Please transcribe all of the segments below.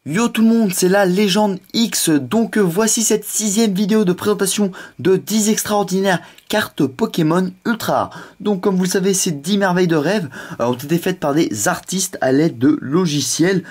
Yo tout le monde, c'est la légende X, donc voici cette 6ème vidéo de présentation de 10 extraordinaires cartes Pokémon Ultra rares. Donc comme vous le savez, ces 10 merveilles de rêve ont été faites par des artistes à l'aide de logiciels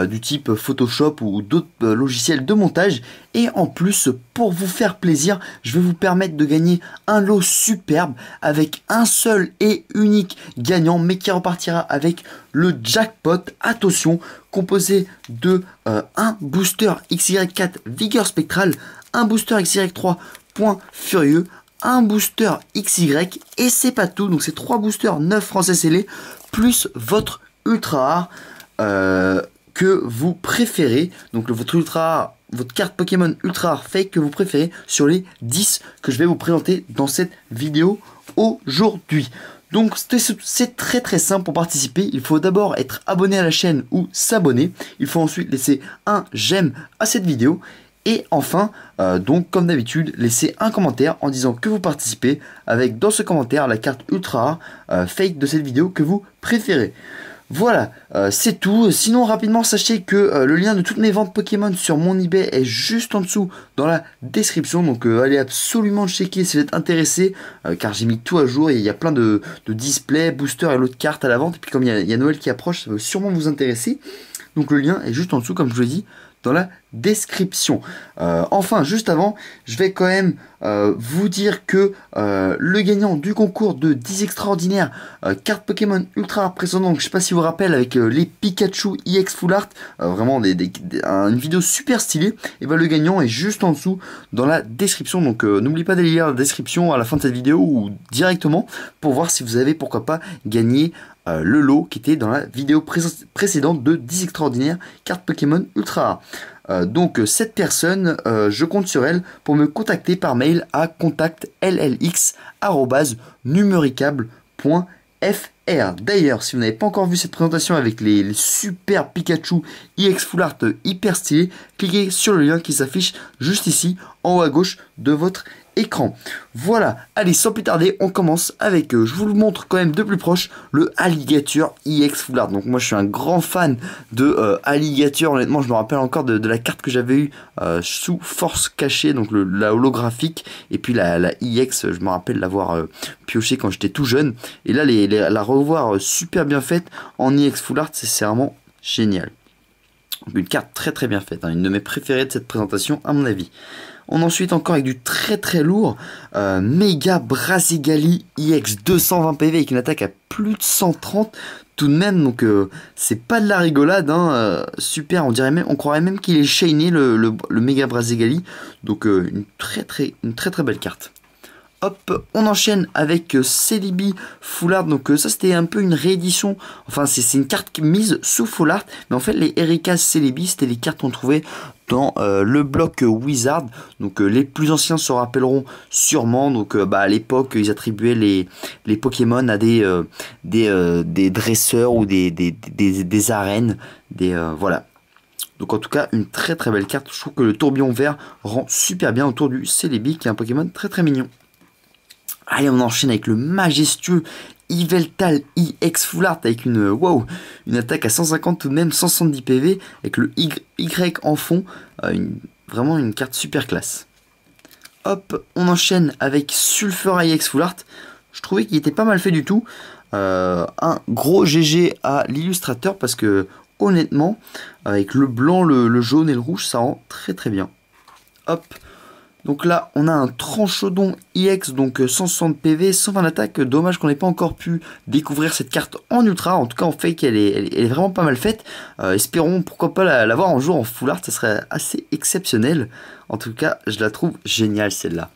du type Photoshop ou d'autres logiciels de montage. Et en plus, pour vous faire plaisir, je vais vous permettre de gagner un lot superbe avec un seul et unique gagnant, mais qui repartira avec le jackpot, attention, composé de un booster XY4 Vigueur Spectrale, un booster XY3 Point Furieux, un booster XY, et c'est pas tout, donc c'est 3 boosters 9 français scellés, plus votre ultra rare que vous préférez, donc votre ultra rare, votre carte Pokémon ultra rare fake que vous préférez sur les 10 que je vais vous présenter dans cette vidéo aujourd'hui. Donc c'est très simple pour participer. Il faut d'abord être abonné à la chaîne ou s'abonner. Il faut ensuite laisser un j'aime à cette vidéo. Et enfin, donc comme d'habitude, laissez un commentaire en disant que vous participez avec dans ce commentaire la carte ultra rare fake de cette vidéo que vous préférez. Voilà, c'est tout. Sinon, rapidement, sachez que le lien de toutes mes ventes Pokémon sur mon eBay est juste en dessous dans la description. Donc, allez absolument checker si vous êtes intéressé, car j'ai mis tout à jour et il y a plein de displays, boosters et l'autre carte à la vente. Et puis, comme il y a Noël qui approche, ça va sûrement vous intéresser. Donc, le lien est juste en dessous, comme je vous l'ai dit, dans la description. Enfin, juste avant, je vais quand même vous dire que le gagnant du concours de 10 extraordinaires cartes Pokémon ultra rare précédentes, je sais pas si vous vous rappelez, avec les Pikachu EX Full Art, vraiment une vidéo super stylée, et ben le gagnant est juste en dessous dans la description. Donc n'oubliez pas d'aller lire la description à la fin de cette vidéo ou directement pour voir si vous avez pourquoi pas gagné le lot qui était dans la vidéo précédente de 10 extraordinaires cartes Pokémon ultra rares. Donc cette personne, je compte sur elle pour me contacter par mail à contactllx@numéricable.fr. D'ailleurs, si vous n'avez pas encore vu cette présentation avec les super Pikachu EX Full Art hyper stylés, cliquez sur le lien qui s'affiche juste ici en haut à gauche de votre écran. Voilà, allez, sans plus tarder, on commence avec, je vous le montre quand même de plus proche, le Alligator EX Full Art. Donc moi je suis un grand fan de Alligator, honnêtement je me rappelle encore de la carte que j'avais eue sous force cachée, donc la holographique, et puis la EX, je me rappelle l'avoir pioché quand j'étais tout jeune, et là la revoir super bien faite en EX Full Art, c'est vraiment génial. Donc une carte très bien faite, hein, une de mes préférées de cette présentation à mon avis. On ensuite encore avec du très lourd, Mega Brazigali EX 220 PV avec une attaque à plus de 130 tout de même, donc c'est pas de la rigolade, hein, super, on croirait même qu'il est shiny le Mega Brazigali, donc une très belle carte. Hop, on enchaîne avec Celebi Full Art, donc ça c'était un peu une réédition, enfin c'est une carte mise sous Full Art, mais en fait les Erika Celebi c'était les cartes qu'on trouvait dans le bloc Wizard, donc les plus anciens se rappelleront sûrement, donc à l'époque ils attribuaient les Pokémon à des dresseurs ou des arènes, voilà. Donc en tout cas une très belle carte, je trouve que le tourbillon vert rend super bien autour du Celebi qui est un Pokémon très mignon. Allez, on enchaîne avec le majestueux Yveltal EX Full Art avec une attaque à 150 tout de même, 170 PV avec le Y en fond, vraiment une carte super classe. Hop, on enchaîne avec Sulfura EX Full Art. Je trouvais qu'il était pas mal fait du tout. Un gros GG à l'illustrateur parce que honnêtement, avec le blanc, le jaune et le rouge, ça rend très bien. Hop. Donc là, on a un Tranchodon EX, donc 160 PV, 120 d'attaque. Dommage qu'on n'ait pas encore pu découvrir cette carte en ultra. En tout cas, en fake, elle est vraiment pas mal faite. Espérons, pourquoi pas, l'avoir un jour en full art. Ça serait assez exceptionnel. En tout cas, je la trouve géniale, celle-là.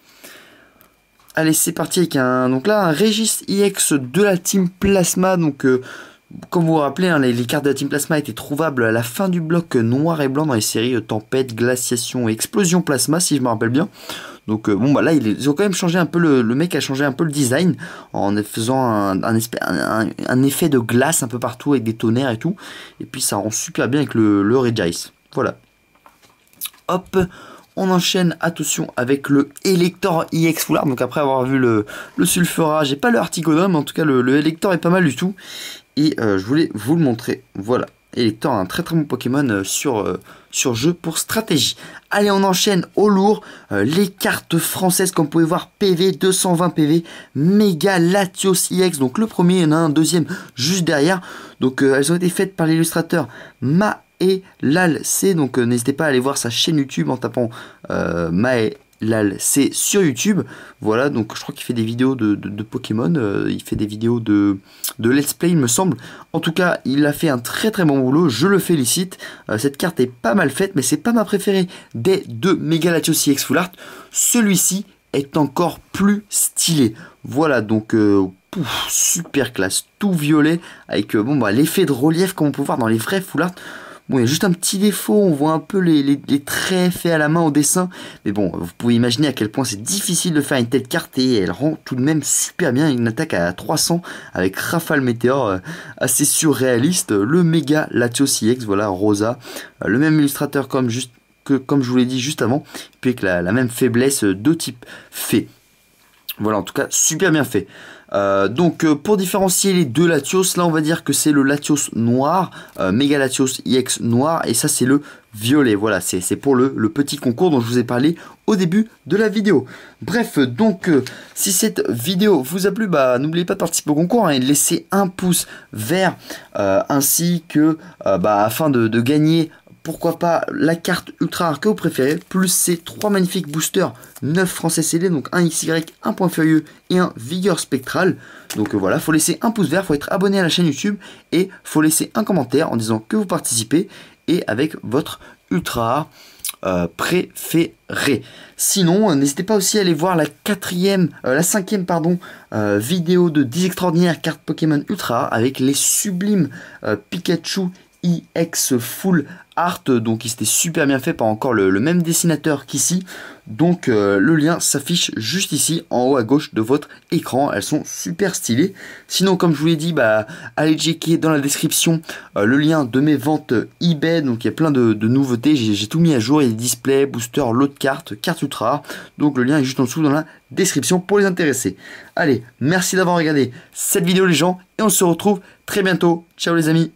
Allez, c'est parti avec un Régis EX de la Team Plasma. Donc, comme vous vous rappelez, hein, les cartes de la Team Plasma étaient trouvables à la fin du bloc noir et blanc dans les séries Tempête, Glaciation et Explosion Plasma, si je me rappelle bien. Donc là ils ont quand même changé un peu, le mec a changé un peu le design en faisant un effet de glace un peu partout avec des tonnerres et tout. Et puis ça rend super bien avec le Regice. Voilà. Hop, on enchaîne, attention, avec le Elector EX Full Art. Donc après avoir vu le Sulfura, j'ai pas le Articodome, mais en tout cas le Elector est pas mal du tout. Et je voulais vous le montrer, voilà. Elector, un très très bon Pokémon sur jeu pour stratégie. Allez, on enchaîne au lourd. Les cartes françaises, comme vous pouvez voir, PV, 220 PV, Mega Latios EX. Donc le premier, il y en a un deuxième juste derrière. Donc elles ont été faites par l'illustrateur Maelal C. Donc n'hésitez pas à aller voir sa chaîne YouTube en tapant Maelal C sur YouTube. Voilà, donc je crois qu'il fait des vidéos de Pokémon. Il fait des vidéos de Let's Play, il me semble. En tout cas, il a fait un très très bon boulot. Je le félicite. Cette carte est pas mal faite, mais c'est pas ma préférée des deux Mega Latios EX Full Art. Celui-ci est encore plus stylé. Voilà, donc super classe, tout violet avec l'effet de relief comme on peut voir dans les vrais Full Art. Bon, il y a juste un petit défaut, on voit un peu les traits faits à la main au dessin. Mais bon, vous pouvez imaginer à quel point c'est difficile de faire une telle carte et elle rend tout de même super bien. Une attaque à 300 avec Rafale Météore, assez surréaliste. Le Mega Latios EX, voilà, Rosa. Le même illustrateur comme je vous l'ai dit juste avant. Puis avec la même faiblesse de type fée. Voilà, en tout cas, super bien fait. Donc pour différencier les deux Latios, là on va dire que c'est le Latios noir, Mega Latios EX noir, et ça c'est le violet. Voilà, c'est pour le petit concours dont je vous ai parlé au début de la vidéo. Bref, donc si cette vidéo vous a plu, n'oubliez pas de participer au concours et de laisser un pouce vert, ainsi que afin de gagner, pourquoi pas, la carte ultra rare que vous préférez, plus ces 3 magnifiques boosters 9 français CD, donc un XY, un point furieux et un vigueur spectrale. Donc voilà, faut laisser un pouce vert, faut être abonné à la chaîne YouTube et faut laisser un commentaire en disant que vous participez et avec votre ultra rare préféré. Sinon, n'hésitez pas aussi à aller voir la cinquième vidéo de 10 extraordinaires cartes Pokémon ultra rare avec les sublimes Pikachu EX Full Art, donc il s'était super bien fait par encore le même dessinateur qu'ici. Donc le lien s'affiche juste ici en haut à gauche de votre écran. Elles sont super stylées. Sinon, comme je vous l'ai dit, allez checker dans la description le lien de mes ventes eBay. Donc il y a plein de nouveautés, j'ai tout mis à jour. Il y a des displays, boosters, lots de cartes ultra rares. Donc le lien est juste en dessous dans la description pour les intéressés. Allez, merci d'avoir regardé cette vidéo les gens et on se retrouve très bientôt. Ciao les amis.